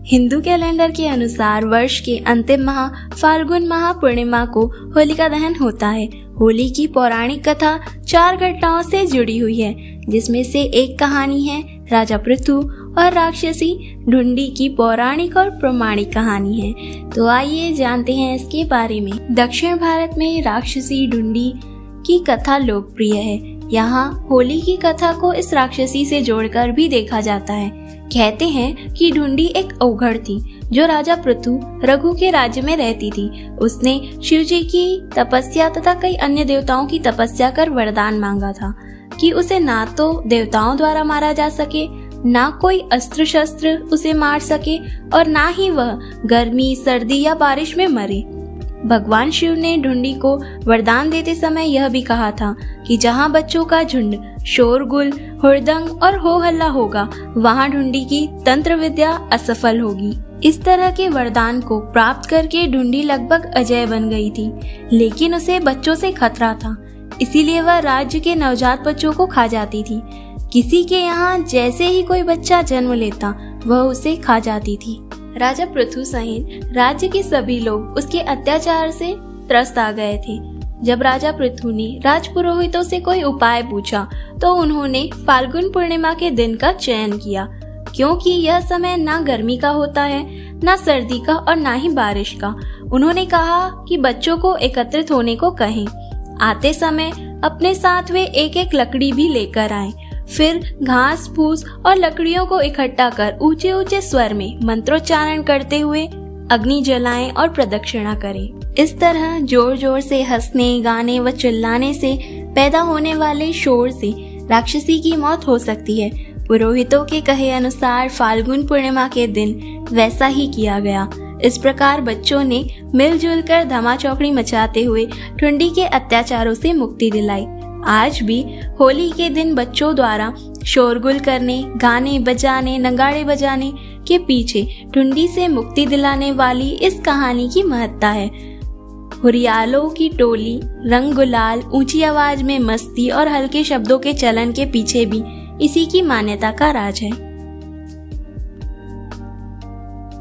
Hindu calendar के अनुसार वर्ष के अंतिम माह फाल्गुन माह पूर्णिमा को होलिका दहन होता है। होली की पौराणिक कथा 4 घटनाओं से जुड़ी हुई है, जिसमें से एक कहानी है राजा पृथु और राक्षसी ढुंडी की पौराणिक और प्रमाणिक कहानी है। तो आइए जानते हैं इसके बारे में। दक्षिण भारत में राक्षसी ढुंडी की कथा लोकप्रिय है। यहाँ होली की कथा को इस राक्षसी से जोड़कर भी देखा जाता है। कहते हैं कि ढुंडी एक औघड़ थी जो राजा पृथु रघु के राज्य में रहती थी। उसने शिव जी की तपस्या तथा कई अन्य देवताओं की तपस्या कर वरदान मांगा था कि उसे ना तो देवताओं द्वारा मारा जा सके, ना कोई अस्त्र शस्त्र उसे मार सके और ना ही वह गर्मी, सर्दी या बारिश में मरे। भगवान शिव ने ढुंडी को वरदान देते समय यह भी कहा था कि जहाँ बच्चों का झुंड शोरगुल, हुड़दंग और हो हल्ला होगा, वहाँ ढुंडी की तंत्र विद्या असफल होगी। इस तरह के वरदान को प्राप्त करके ढुंडी लगभग अजेय बन गई थी, लेकिन उसे बच्चों से खतरा था, इसीलिए वह राज्य के नवजात बच्चों को खा जाती थी। किसी के यहाँ जैसे ही कोई बच्चा जन्म लेता, वह उसे खा जाती थी। राजा पृथु सहित राज्य के सभी लोग उसके अत्याचार से त्रस्त आ गए थे। जब राजा पृथु ने राजपुरोहितों से कोई उपाय पूछा तो उन्होंने फाल्गुन पूर्णिमा के दिन का चयन किया, क्योंकि यह समय ना गर्मी का होता है, ना सर्दी का और ना ही बारिश का। उन्होंने कहा कि बच्चों को एकत्रित होने को कहें। आते समय अपने साथ वे एक एक लकड़ी भी लेकर आए। फिर घास फूस और लकड़ियों को इकट्ठा कर ऊंचे ऊंचे स्वर में मंत्रोच्चारण करते हुए अग्नि जलाएं और प्रदक्षिणा करें। इस तरह जोर जोर से हंसने, गाने व चिल्लाने से पैदा होने वाले शोर से राक्षसी की मौत हो सकती है। पुरोहितों के कहे अनुसार फाल्गुन पूर्णिमा के दिन वैसा ही किया गया। इस प्रकार बच्चों ने मिलजुल कर धमाचौकड़ी मचाते हुए ढुंडी के अत्याचारों से मुक्ति दिलाई। आज भी होली के दिन बच्चों द्वारा शोरगुल करने, गाने बजाने, नगाड़े बजाने के पीछे ढुंडी से मुक्ति दिलाने वाली इस कहानी की महत्ता है। हुरियालों की टोली, रंग गुलाल, ऊंची आवाज में मस्ती और हल्के शब्दों के चलन के पीछे भी इसी की मान्यता का राज है।